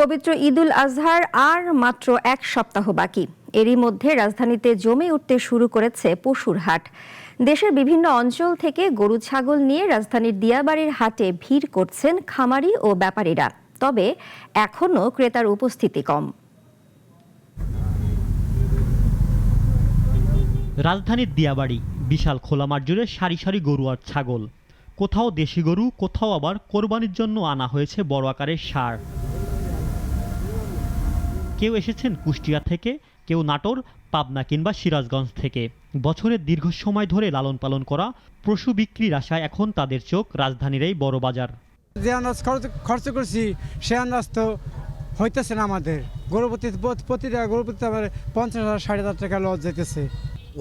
পবিত্র ঈদুল আজহার আর মাত্র এক সপ্তাহ বাকি। এরই মধ্যে রাজধানীতে জমে উঠতে শুরু করেছে পশুর হাট। দেশের বিভিন্ন অঞ্চল থেকে গরু ছাগল নিয়ে রাজধানীর দিয়াবাড়ির হাটে ভিড় করছেন খামারি ও ব্যাপারীরা। তবে এখনো ক্রেতার উপস্থিতি কম। রাজধানীর দিয়াবাড়ি বিশাল খোলা মাঠ জুড়ে সারি সারি গরু আর ছাগল। কোথাও দেশি গরু, কোথাও আবার কোরবানির জন্য আনা হয়েছে বড় আকারের ষাঁড়। কেউ এসেছেন কুষ্টিয়া থেকে, কেউ নাটোর, পাবনা কিংবা সিরাজগঞ্জ থেকে। বছরের দীর্ঘ সময় ধরে লালন পালন করা পশু বিক্রির আশায় এখন তাদের চোখ রাজধানীর এই বড় বাজার। যে আন্দাজ খরচ করছি সে আন্দাজ তো হইতেছে না। আমাদের প্রতিটা গরু প্রতি 50,000 60,000 টাকা লস যেতেছে।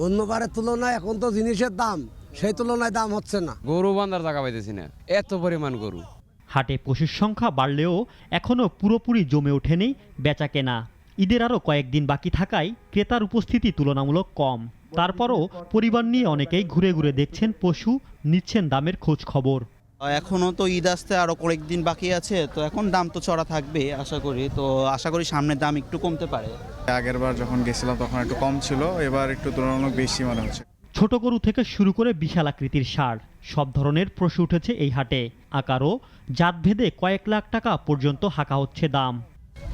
অন্যবারের তুলনায় এখন তো জিনিসের দাম সেই তুলনায় দাম হচ্ছে না। গরু বান্ধার জায়গা পাইতেছি না, এত পরিমাণ গরু। হাটে পশুর সংখ্যা বাড়লেও এখনও পুরোপুরি জমে ওঠেনি বেচা কেনা। ঈদের আরও কয়েকদিন বাকি থাকায় ক্রেতার উপস্থিতি তুলনামূলক কম। তারপরও পরিবার নিয়ে অনেকেই ঘুরে ঘুরে দেখছেন পশু, নিচ্ছেন দামের খোঁজ খবর। এখনো তো ঈদ আসতে আরো কয়েকদিন বাকি আছে, তো এখন দাম তো চড়া থাকবে আশা করি। তো আশা করি সামনের দাম একটু কমতে পারে। আগের বার যখন গেছিলাম তখন একটু কম ছিল, এবার একটু তুলনামূলক বেশি মনে হচ্ছে। ছোট গরু থেকে শুরু করে বিশাল আকৃতির ষাঁড়, সব ধরনের পশু উঠেছে এই হাটে। আকারও জাতভেদে কয়েক লাখ টাকা পর্যন্ত হাঁকা হচ্ছে দাম।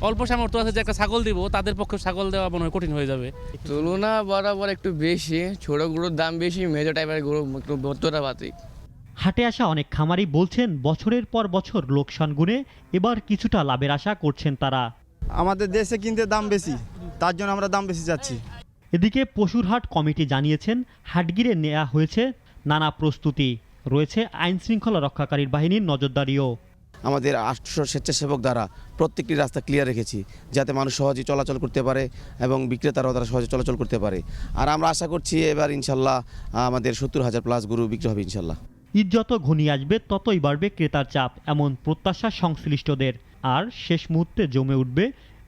অল্প সামর্থ্য আছে যে একটা ছাগল দিব, তাদের পক্ষে ছাগল দেওয়া মনে হয় কঠিন হয়ে যাবে। তুলনা বরাবর একটু বেশি, ছোট গরুর দাম বেশি, মেজো টাইপের গরু একটু ভত্তরাবাতি। হাটে আসা অনেক খামারি বলছেন বছরের পর বছর লোকসান গুণে এবার কিছুটা লাভের আশা করছেন তারা। আমাদের দেশে কিনতে দাম বেশি, তার জন্য আমরা দাম বেশি যাচ্ছি। এদিকে পশুর হাট কমিটি জানিয়েছেন হাটগিরে নেওয়া হয়েছে নানা প্রস্তুতি, রয়েছে আইন শৃঙ্খলা রক্ষাকারী বাহিনীর নজরদারিও। আমাদের 800 স্বেচ্ছাসেবক দ্বারা প্রত্যেকটি রাস্তা ক্লিয়ার রেখেছি, যাতে মানুষ সহজে চলাচল করতে পারে এবং বিক্রেতারাও তারা সহজে চলাচল করতে পারে। আর আমরা আশা করছি এবার ইনশাল্লাহ আমাদের 70,000 প্লাস গরু বিক্রি হবে ইনশাল্লাহ। ঈদ যত ঘনিয়ে আসবে ততই বাড়বে ক্রেতার চাপ, এমন প্রত্যাশা সংশ্লিষ্টদের। আর শেষ মুহূর্তে জমে উঠবে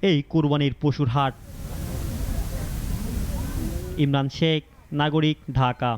এই কোরবানির পশুর হাট। ইমরান শেখ, নাগরিক, ঢাকা।